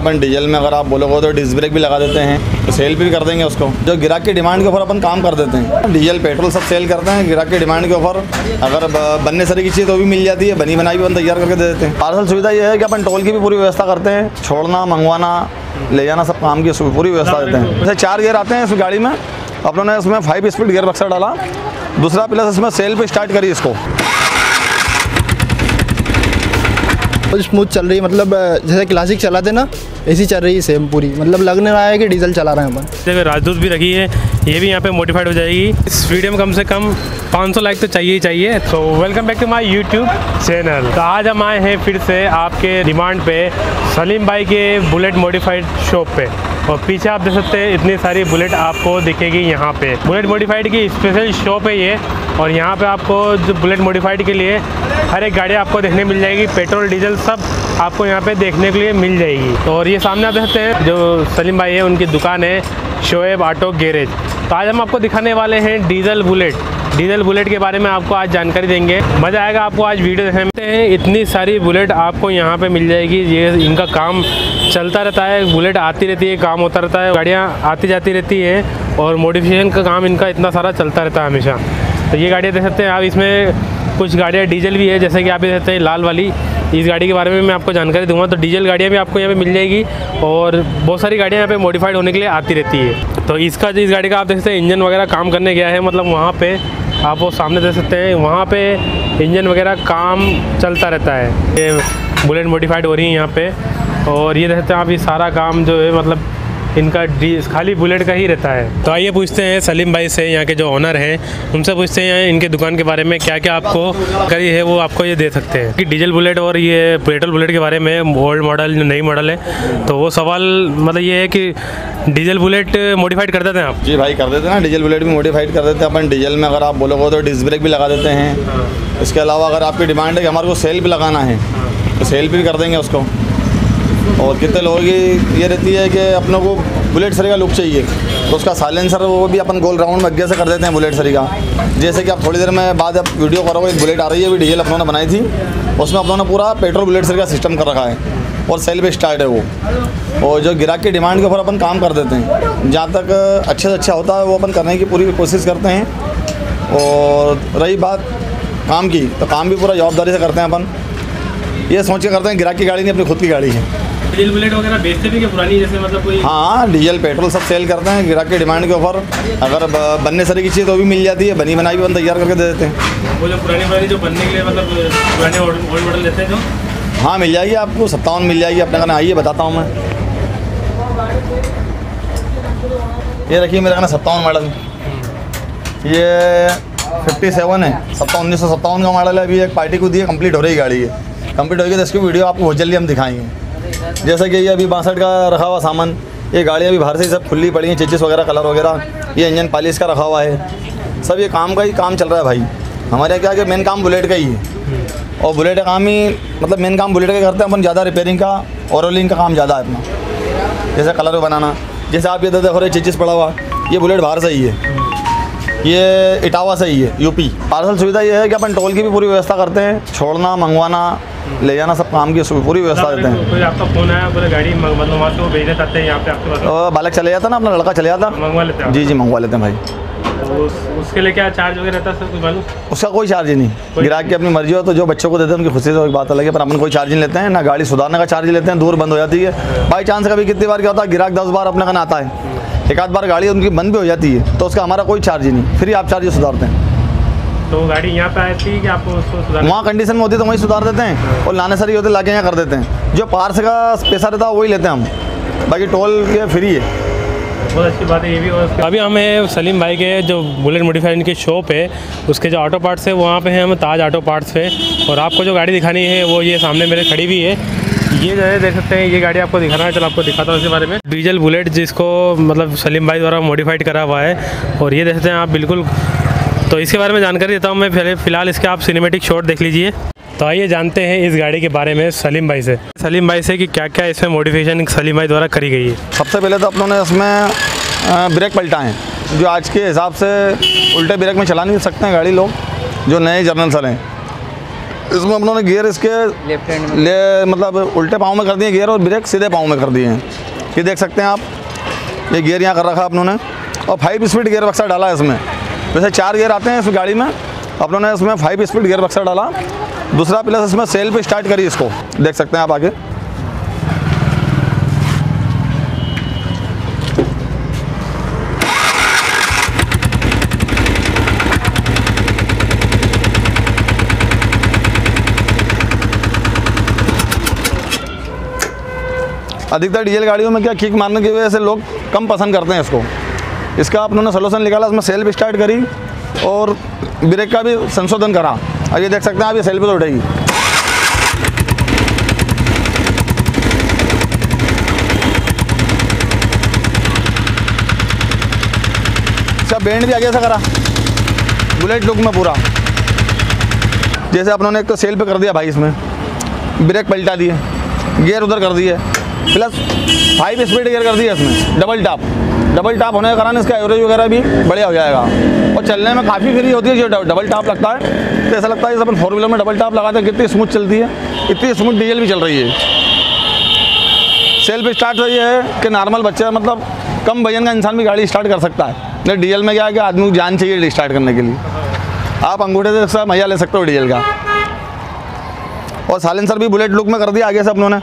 अपन diesel में अगर आप बोलोगे तो डिस्क ब्रेक भी लगा देते हैं, तो सेल भी कर देंगे उसको। जो ग्राहक की डिमांड के ऊपर अपन काम कर देते हैं, डीजल पेट्रोल सब सेल करते हैं ग्राहक की डिमांड के ऊपर। अगर बनने सरी की चीज़ तो भी मिल जाती है, बनी बनाई भी अपन तैयार करके दे देते हैं। पार्सल सुविधा ये है कि अपन टोल की भी पूरी व्यवस्था करते हैं, छोड़ना मंगवाना ले जाना सब काम की पूरी व्यवस्था देते हैं। जैसे 4 गियर आते हैं इस गाड़ी में, अपनों ने इसमें 5 स्पीड गियर बक्सर डाला। दूसरा प्लस इसमें सेल पे स्टार्ट करी इसको, स्मूथ चल रही है, मतलब जैसे क्लासिक चलाते ना ऐसी चल रही है सेम पूरी, मतलब लगने रहा है कि डीजल चला रहे हैं अपन। देखो राजदूत भी रखी है, ये भी यहाँ पे मॉडिफाइड हो जाएगी। इस वीडियो में कम से कम 500 लाइक तो चाहिए ही चाहिए। तो welcome back to my YouTube channel. तो आज हम आए हैं फिर से आपके डिमांड पे सलीम भाई के बुलेट मॉडिफाइड शॉप पे, और पीछे आप देख सकते हैं इतनी सारी बुलेट आपको दिखेगी यहाँ पे। बुलेट मॉडिफाइड की स्पेशल शॉप है ये, और यहाँ पे आपको जो बुलेट मॉडिफाइड के लिए हर एक गाड़ी आपको देखने मिल जाएगी, पेट्रोल डीजल सब आपको यहाँ पे देखने के लिए मिल जाएगी। और ये सामने आप देख सकते हैं जो सलीम भाई है उनकी दुकान है शोएब ऑटो गैरेज। तो आज हम आपको दिखाने वाले हैं डीजल बुलेट के बारे में आपको आज जानकारी देंगे। मज़ा आएगा आपको आज वीडियो देखने में। इतनी सारी बुलेट आपको यहाँ पे मिल जाएगी। ये इनका काम चलता रहता है, बुलेट आती रहती है, काम होता रहता है, गाड़ियाँ आती जाती रहती है, और मॉडिफिकेशन का काम इनका इतना सारा चलता रहता है हमेशा। तो ये गाड़ियाँ देख सकते हैं आप, इसमें कुछ गाड़ियाँ डीजल भी है, जैसे कि आप देख सकते हैं लाल वाली। इस गाड़ी के बारे में मैं आपको जानकारी दूंगा। तो डीजल गाड़ियाँ भी आपको यहाँ पे मिल जाएगी, और बहुत सारी गाड़ियाँ यहाँ पे मॉडिफाइड होने के लिए आती रहती है। तो इस गाड़ी का आप देख सकते हैं इंजन वगैरह काम करने गया है, मतलब वहाँ पे आप वो सामने देख सकते हैं, वहाँ पे इंजन वगैरह काम चलता रहता है। ये बुलेट मॉडिफाइड हो रही है यहाँ पे, और ये देख सकते हैं आप, ये सारा काम जो है मतलब इनका खाली बुलेट का ही रहता है। तो आइए पूछते हैं सलीम भाई से, यहाँ के जो ओनर हैं, उनसे पूछते हैं इनके दुकान के बारे में, क्या क्या आपको करी है वो आपको ये दे सकते हैं। कि डीजल बुलेट और ये पेट्रोल बुलेट के बारे में, ओल्ड मॉडल नई मॉडल है, तो वो सवाल मतलब ये है कि डीजल बुलेट मॉडिफाइड कर देते हैं आप? जी भाई कर देते हैं ना, डीजल बुलेट भी मॉडिफाइड कर देते हैं अपन। डीजल में अगर आप बोलोगे तो डिस्क ब्रेक भी लगा देते हैं। इसके अलावा अगर आपकी डिमांड है कि हमारे को सेल भी लगाना है, तो सेल भी कर देंगे उसको। और कितने लोगों की ये रहती है कि अपनों को बुलेट सरी का लुक चाहिए, तो उसका साइलेंसर वो भी अपन गोल राउंड में आगे से कर देते हैं बुलेट सरी का। जैसे कि आप थोड़ी देर में बाद आप वीडियो करोगे, एक बुलेट आ रही है अभी डीजल अपनों ने बनाई थी, उसमें अपनों ने पूरा पेट्रोल बुलेट सरी का सिस्टम कर रखा है, और सेल पे स्टार्ट है वो। और जो ग्राहक की डिमांड के ऊपर अपन काम कर देते हैं, जहाँ तक अच्छे से अच्छा होता है वो अपन करने की पूरी कोशिश करते हैं। और रही बात काम की, तो काम भी पूरा जवाबदारी से करते हैं अपन। ये सोच के करते हैं ग्राहक की गाड़ी नहीं, अपनी खुद की गाड़ी है। डीजल बुलेट वगैरह बेचते भी क्या पुरानी, जैसे मतलब कोई? हाँ, डीजल पेट्रोल सब सेल करते हैं ग्राहक की डिमांड के ऊपर। अगर बनने सरी की चीज़ तो भी मिल जाती है, बनी बनाई भी अपन तैयार करके दे देते हैं। वो जो पुरानी जो बनने के लिए मतलब पुराने ओल्ड मॉडल लेते हैं जो? हाँ मिल जाएगी आपको, 57 मिल जाएगी अपने खाना। आइए बताता हूँ मैं। ये रखिए मेरे खाना 57 मॉडल, ये 57 है, 1957 का मॉडल है। अभी एक पार्टी को दिए, कंप्लीट हो रही गाड़ी है, कंप्लीट होगी तो इसकी वीडियो आपको बहुत जल्दी हम दिखाएंगे। जैसे कि ये अभी 62 का रखा हुआ सामान, ये गाड़ियाँ भी बाहर से ही सब खुली पड़ी हैं, चेचिस वगैरह कलर वगैरह, ये इंजन पॉलिश का रखा हुआ है। सब ये काम का ही काम चल रहा है भाई। हमारे यहाँ क्या है कि मेन काम बुलेट का ही है, और बुलेट का काम ही मतलब मेन काम बुलेट का करते हैं अपन। ज़्यादा रिपेयरिंग का और रोलिंग का काम ज़्यादा है अपना, जैसे कलर बनाना। जैसे आप ये देखो रहे चेचिस पड़ा हुआ, ये बुलेट बाहर से ही है, ये इटावा से ही है, यूपी। पार्सल सुविधा ये है कि अपन टोल की भी पूरी व्यवस्था करते हैं, छोड़ना मंगवाना ले जाना सब काम की पूरी व्यवस्था देते हैं। कोई आपका फोन आया, पूरी गाड़ी मतलब वहाँ से भेजने चाहते हैं यहाँ पे आपके पास? बालक चले जाता ना, अपना लड़का चले जाता, मंगवा लेते हैं। जी मंगवा लेते हैं भाई। तो उसके लिए क्या चार्ज वगैरह रहता है सर, कुछ मालूम? उसका कोई चार्ज ही नहीं, ग्राहक की अपनी मर्जी हो, तो जो बच्चों को देते हैं उनकी खुशी से एक बात अलग है, पर अपन कोई चार्ज नहीं लेते हैं ना। गाड़ी सुधारने का चार्ज लेते हैं, दूर बंद हो जाती है बाई चांस। कभी कितनी बार क्या होता है, ग्राहक 10 बार अपने खाना आता है, एक आध बार गाड़ी उनकी बंद भी हो जाती है, तो उसका हमारा कोई चार्ज ही नहीं, फ्री आप चार्ज सुधारते हैं। तो गाड़ी यहाँ पे आती है कि आपको उसको सुधार? वहाँ कंडीशन में होती है तो वहीं सुधार देते हैं, और लाने सरी होते लाके यहाँ कर देते हैं। जो पार्ट्स का पैसा रहता है वही लेते हैं हम, बाकी टोल के फ्री है। बहुत अच्छी बात है ये भी। और अभी हमें सलीम भाई के जो बुलेट मॉडिफाइड की शॉप है, उसके जो ऑटो पार्ट्स है वहाँ पे हैं हम, ताज ऑटो पार्ट्स पे। और आपको जो गाड़ी दिखानी है वो ये सामने मेरे खड़ी भी है, ये जो है देख सकते हैं, ये गाड़ी आपको दिखाना है। चलो आपको दिखाता हूँ इसके बारे में। डीजल बुलेट जिसको मतलब सलीम भाई द्वारा मॉडिफाइड करा हुआ है, और ये देख सकते हैं आप बिल्कुल। तो इसके बारे में जानकारी देता हूँ मैं, पहले फ़िलहाल इसके आप सिनेमेटिक शॉट देख लीजिए। तो आइए जानते हैं इस गाड़ी के बारे में सलीम भाई से कि क्या क्या इसमें मॉडिफिकेशन सलीम भाई द्वारा करी गई है। सबसे पहले तो अपनों ने इसमें ब्रेक पलटा है, जो आज के हिसाब से उल्टे ब्रेक में चला नहीं सकते हैं गाड़ी लोग, जो नए जर्नल सर हैं। इसमें हम लोगों ने गियर इसके लेफ्ट हैंड मतलब उल्टे पाँव में कर दिए गियर और ब्रेक सीधे पाँव में कर दिए हैं। ये देख सकते हैं आप, ये गियर यहाँ कर रखा है अपनों ने और 5 स्पीड गियर बक्सा डाला है इसमें। वैसे 4 गियर आते हैं इस गाड़ी में, अपनों ने इसमें 5 स्पीड गियर बक्सा डाला। दूसरा प्लस इसमें सेल पे स्टार्ट करी इसको, देख सकते हैं आप आगे। अधिकतर डीजल गाड़ियों में क्या किक मारने की वजह से लोग कम पसंद करते हैं इसको। इसका अपनों ने सोल्यूशन निकाला, इसमें सेल्फ स्टार्ट करी और ब्रेक का भी संशोधन करा। और ये देख सकते हैं आप, ये सेल्फ तो उठेगी। इसका बैंड भी आगे से करा बुलेट लुक में पूरा। जैसे अपनों ने एक तो सेल पे कर दिया भाई, इसमें ब्रेक पलटा दिए, गियर उधर कर दिए, प्लस 5 स्पीड गियर कर दिया इसमें। डबल टाप होने के कारण इसका एवरेज वगैरह भी बढ़िया हो जाएगा और चलने में काफ़ी फ्री होती है। जो डबल टाप लगता है तो ऐसा लगता है जैसे अपन 4 व्हीलर में डबल टाप लगाते हैं, कितनी स्मूथ चलती है, इतनी स्मूथ डीजल भी चल रही है। सेल्फ स्टार्ट रही है कि नॉर्मल बच्चा मतलब कम वजन का इंसान भी गाड़ी स्टार्ट कर सकता है। नहीं डीजल में क्या है कि आदमी को जान चाहिए स्टार्ट करने के लिए। आप अंगूठे से इसका मजा ले सकते हो डीजल का। और साइलेंसर भी बुलेट लुक में कर दिया आगे से अपनों ने,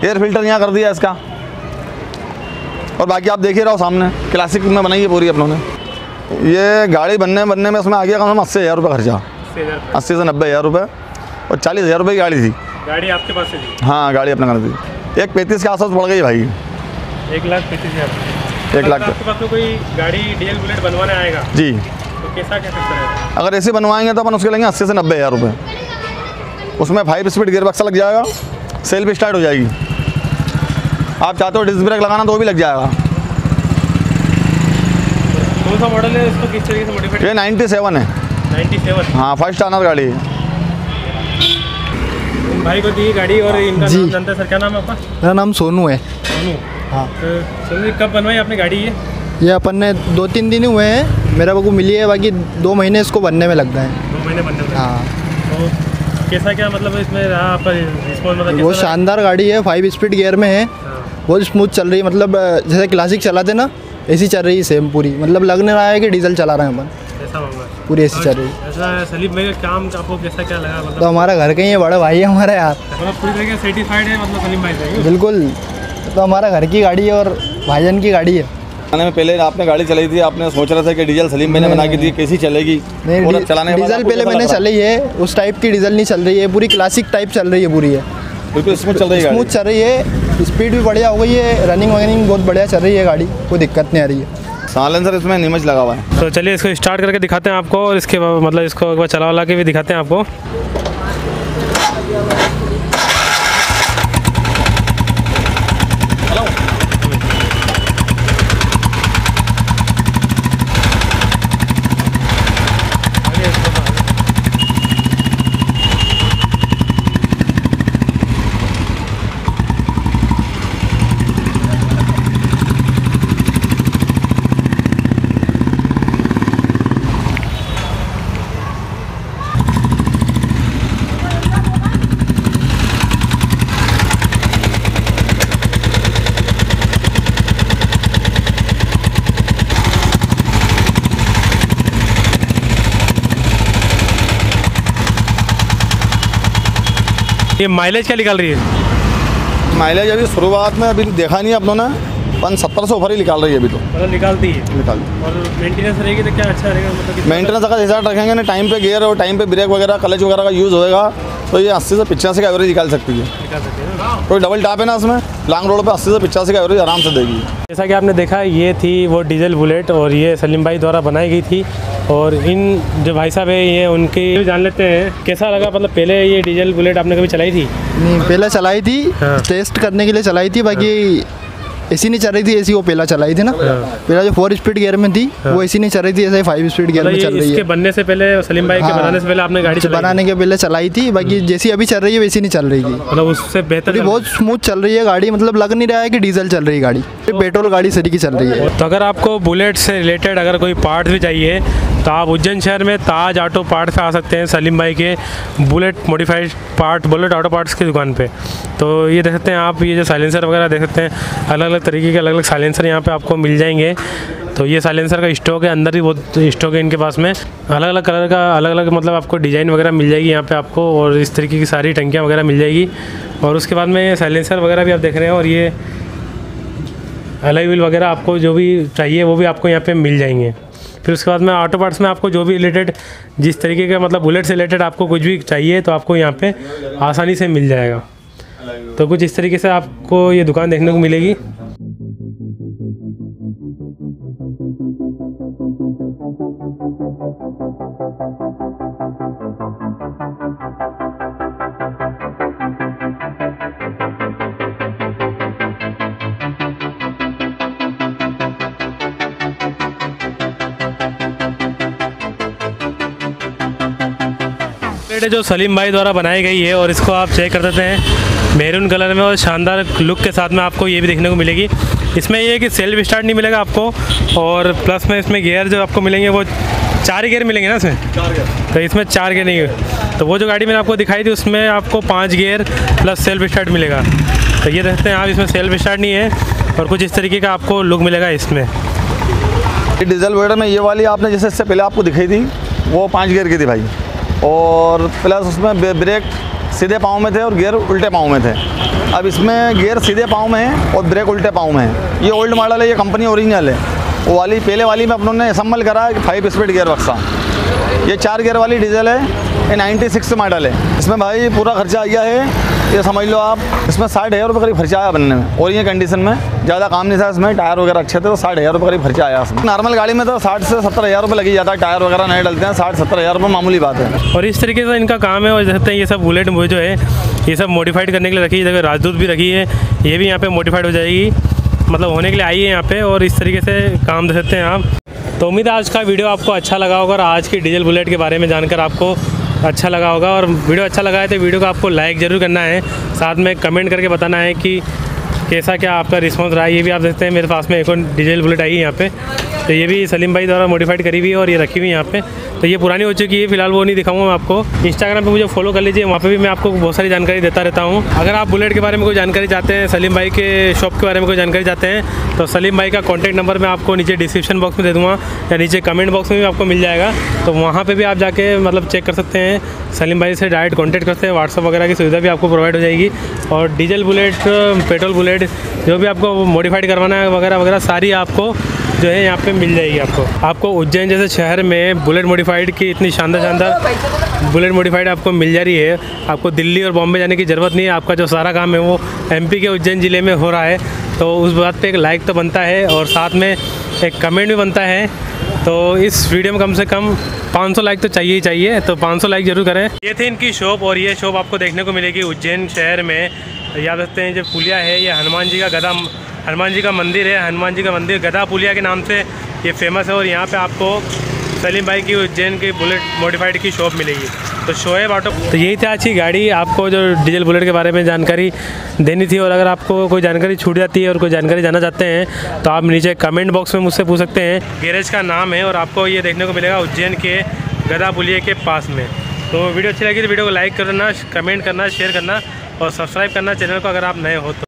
एयर फिल्टर यहाँ कर दिया इसका। और बाकी आप देखिए रहो सामने, क्लासिक में बनाई है पूरी अपनों ने। ये गाड़ी बनने में इसमें आ गया कम 80,000 रुपये खर्चा, 80 से 90,000 रुपये और 40,000 रुपये की गाड़ी थी। गाड़ी आपके पास से थी? हाँ गाड़ी अपने घर थी। 1,35,000 के आसपास पड़ गई भाई। 1,35,000। 1 लाख आपके पास में कोई गाड़ी डीजल बुलेट बनवाने आएगा जी, तो कैसा क्या सकता है? अगर ऐसे बनवाएंगे तो अपन उसके लेंगे 80 से 90,000 रुपये। उसमें 5 स्पीड गियर बक्सा लग जाएगा, सेल भी स्टार्ट हो जाएगी। आप चाहते हो डिस्क ब्रेक लगाना तो वो भी लग जाएगा। कौन सा मॉडल है, इसको किस तरीके से मॉडिफाइड? ये 97 है। 97? हाँ, फर्स्ट ऑनर गाड़ी है। इन भाई को दी गाड़ी और इनका नाम जानते हैं सर, क्या नाम है आपका? मेरा नाम सोनू है। सोनू? हाँ। तो सोनू कब बनवाई आपने गाड़ी ये अपन ने 2-3 दिन हुए हैं, मेरा को मिली है, बाकी 2 महीने इसको बनने में लग गए हैं। 2 महीने बनने में? हाँ। तो कैसा क्या मतलब इसमें रहा आपका रिस्पॉन्स? मतलब वो शानदार गाड़ी है, 5 स्पीड गियर में है, बहुत स्मूथ चल रही है। मतलब जैसे क्लासिक चलाते ना ऐसी चल रही है सेम पूरी। मतलब लगने रहा है कि डीजल चला रहे हैं अपन, ऐसा होगा पूरी ऐसी चल रही है। ऐसा सलीम भाई का काम आपको कैसा क्या लगा? मतलब तो हमारा घर के ही है, बड़े भाई है हमारे यार। मतलब पूरी तरीके से सेटिस्फाइड है मतलब सलीम भाई से? बिल्कुल, तो हमारा घर की गाड़ी है और भाईजान की गाड़ी है। आने में पहले आपने गाड़ी चलाई थी, आपने सोच रहे थे कि डीजल सलीम मैंने बना के दी, कैसी चलेगी? नहीं, चलाने डीजल पहले मैंने चली है, उस टाइप की डीजल नहीं चल रही है, पूरी क्लासिक टाइप चल रही है पूरी है। बिल्कुल स्मूथ चल रही है, स्मूथ चल रही है, स्पीड भी बढ़िया हो गई है, रनिंग बहुत बढ़िया चल रही है गाड़ी, कोई दिक्कत नहीं आ रही है। साइलेंसर इसमें नीमच लगा हुआ है। तो चलिए इसको स्टार्ट करके दिखाते हैं आपको और इसके मतलब इसको एक बार चला वाला के भी दिखाते हैं आपको। ये माइलेज क्या निकाल रही है? माइलेज अभी शुरुआत में अभी देखा नहीं अपनों ने, 70 से ऊपर ही निकाल रही है अभी तो। मतलब निकालती है? निकाल। और मेंटेनेंस रहेगी तो क्या अच्छा रहेगा? मतलब मेंटेनेंस अगर हिसाब रखेंगे ना, टाइम पे गियर और टाइम पे ब्रेक वगैरह क्लच वगैरह का यूज़ होएगा तो ये 80 से 85 का एवरेज निकाल सकती है। निकाल सकते हैं ना? कोई डबल टाप है ना इसमें, लॉन्ग रोड पे 80 से 85 का एवरेज आराम से देगी। जैसा कि आपने देखा ये थी वो डीजल बुलेट और ये सलीम भाई द्वारा बनाई गई थी। और इन जो भाई साहब है ये उनकी जान लेते हैं कैसा लगा। मतलब पहले ये डीजल बुलेट आपने कभी चलाई थी? नहीं, पहले चलाई थी। हाँ। टेस्ट करने के लिए चलाई थी, बाकी ऐसी नहीं चल रही थी, ऐसी वो पहला चलाई थी ना। पहला जो 4 स्पीड गियर में थी वो ऐसी नहीं चल रही थी, ऐसे 5 स्पीड गियर में चल रही है। इसके बनने से पहले सलीम भाई के बनाने से पहले आपने गाड़ी चलाई? बनाने के पहले चलाई थी, बाकी जैसी अभी चल रही है वैसी नहीं चल रही थी। मतलब उससे बेहतर बहुत स्मूथ चल रही है गाड़ी, मतलब लग नहीं रहा है कि डीजल चल रही है गाड़ी, पेट्रोल गाड़ी सरी की चल रही है। तो अगर आपको बुलेट से रिलेटेड अगर कोई पार्ट्स भी चाहिए तो तो आप उज्जैन शहर में ताज ऑटो पार्ट्स पे आ सकते हैं, सलीम भाई के bullet modified part, bullet auto parts की दुकान पे। तो ये देख सकते हैं आप, ये जो साइलेंसर वगैरह देख सकते हैं, अलग अलग तरीके के अलग अलग साइलेंसर यहाँ पे आपको मिल जाएंगे। तो ये साइलेंसर का स्टॉक है, अंदर भी बहुत स्टॉक है इनके पास में, अलग अलग कलर का, अलग अलग मतलब आपको डिज़ाइन वगैरह मिल जाएगी यहाँ पे आपको, और इस तरीके की सारी टंकियाँ वगैरह मिल जाएगी। और उसके बाद में साइलेंसर वगैरह भी आप देख रहे हैं, और ये अलॉय व्हील वगैरह आपको जो भी चाहिए वो भी आपको यहाँ पे मिल जाएंगे। फिर उसके बाद में ऑटो पार्ट्स में आपको जो भी रिलेटेड, जिस तरीके का मतलब बुलेट से रिलेटेड आपको कुछ भी चाहिए तो आपको यहाँ पे आसानी से मिल जाएगा। तो कुछ इस तरीके से आपको ये दुकान देखने को मिलेगी। जो सलीम भाई द्वारा बनाई गई है, और इसको आप चेक कर सकते हैं मैरून कलर में और शानदार लुक के साथ में आपको ये भी देखने को मिलेगी। इसमें ये है कि सेल्फ स्टार्ट नहीं मिलेगा आपको, और प्लस में इसमें गियर जो आपको मिलेंगे वो 4 ही गियर मिलेंगे ना इसमें, 4 गियर। तो इसमें 4 गियर नहीं है, तो वो जो गाड़ी मैंने आपको दिखाई थी उसमें आपको 5 गियर प्लस सेल्फ स्टार्ट मिलेगा। तो ये देखते हैं आप, इसमें सेल्फ स्टार्ट नहीं है, और कुछ इस तरीके का आपको लुक मिलेगा इसमें। डीजल वेडर में ये वाली आपने जैसे इससे पहले आपको दिखाई थी वो 5 गियर की थी भाई, और प्लस उसमें ब्रेक सीधे पाँव में थे और गियर उल्टे पाँव में थे। अब इसमें गियर सीधे पाँव में है और ब्रेक उल्टे पाँव में है। ये ओल्ड मॉडल है, ये कंपनी ओरिजिनल है। वो वाली पहले वाली में अपनों ने असम्बल करा है 5 स्पीड गियर बक्सा। ये 4 गियर वाली डीजल है, ये 96 मॉडल है। इसमें भाई पूरा खर्चा आ गया है, ये समझ लो आप, इसमें 60,000 रुपये करीब खर्चा आया बनने में, और ये कंडीशन में ज़्यादा काम नहीं था इसमें, टायर वगैरह अच्छे थे तो 60,000 रुपये करीब खर्चा आया इसमें। नॉर्मल गाड़ी में तो 60 से 70,000 रुपये लगी जाता है, टायर वगैरह नहीं डलते हैं, 60-70,000 रुपये मामूली बात है। और इस तरीके से इनका काम है, और देखते हैं ये सब बुलेट जो है ये सब मॉडिफाइड करने के लिए रखी है। जगह राजदूत भी रखी है, ये भी यहाँ पे मॉडिफाइड हो जाएगी, मतलब होने के लिए आई है यहाँ पे, और इस तरीके से काम दे सकते हैं आप। तो उम्मीद है आज का वीडियो आपको अच्छा लगा होगा, और आज की डीजल बुलेट के बारे में जानकर आपको अच्छा लगा होगा। और वीडियो अच्छा लगा है तो वीडियो को आपको लाइक ज़रूर करना है, साथ में कमेंट करके बताना है कि कैसा क्या आपका रिस्पांस रहा है। ये भी आप देखते हैं मेरे पास में एक और डीजल बुलेट आई है यहाँ पे, तो ये भी सलीम भाई द्वारा मॉडिफाइड करी हुई है, और ये रखी हुई है यहाँ पे। तो ये पुरानी हो चुकी है, फिलहाल वो नहीं दिखाऊंगा मैं आपको। इंस्टाग्राम पे मुझे फॉलो कर लीजिए, वहाँ पे भी मैं आपको बहुत सारी जानकारी देता रहता हूँ। अगर आप बुलेट के बारे में कोई जानकारी चाहते हैं, सलीम भाई के शॉप के बारे में कोई जानकारी चाहते हैं, तो सलीम भाई का कॉन्टैक्ट नंबर मैं आपको नीचे डिस्क्रिप्शन बॉक्स में दे दूँगा, या नीचे कमेंट बॉक्स में भी आपको मिल जाएगा। तो वहाँ पर भी आप जाके मतलब चेक कर सकते हैं, सलीम भाई से डायरेक्ट कॉन्टैक्ट करते हैं। व्हाट्सअप वगैरह की सुविधा भी आपको प्रोवाइड हो जाएगी, और डीजल बुलेट, पेट्रोल बुलेट जो भी आपको मॉडिफाइड करवाना है वगैरह वगैरह सारी आपको जो है यहाँ पे मिल जाएगी। आपको उज्जैन जैसे शहर में बुलेट मॉडिफाइड की इतनी शानदार बुलेट मॉडिफाइड आपको मिल जा रही है। आपको दिल्ली और बॉम्बे जाने की ज़रूरत नहीं है, आपका जो सारा काम है वो एमपी के उज्जैन ज़िले में हो रहा है। तो उस बात पे एक लाइक तो बनता है, और साथ में एक कमेंट भी बनता है। तो इस वीडियो में कम से कम 500 लाइक तो चाहिए ही चाहिए, तो 500 लाइक ज़रूर करें। ये थी इनकी शॉप, और ये शॉप आपको देखने को मिलेगी उज्जैन शहर में। याद रखते हैं जो पुलिया है, ये हनुमान जी का गदा, हनुमान जी का मंदिर है, हनुमान जी का मंदिर गदा पुलिया के नाम से ये फेमस है। और यहाँ पे आपको सलीम भाई की उज्जैन की बुलेट मॉडिफाइड की शॉप मिलेगी। तो शोएब ऑटो, तो यही थी आज की गाड़ी, आपको जो डीजल बुलेट के बारे में जानकारी देनी थी। और अगर आपको कोई जानकारी छूट जाती है और कोई जानकारी जानना चाहते हैं तो आप नीचे कमेंट बॉक्स में मुझसे पूछ सकते हैं। गैरेज का नाम है, और आपको ये देखने को मिलेगा उज्जैन के गदा पुलिया के पास में। तो वीडियो अच्छी लगी तो वीडियो को लाइक करना, कमेंट करना, शेयर करना और सब्सक्राइब करना चैनल को अगर आप नए हो तो।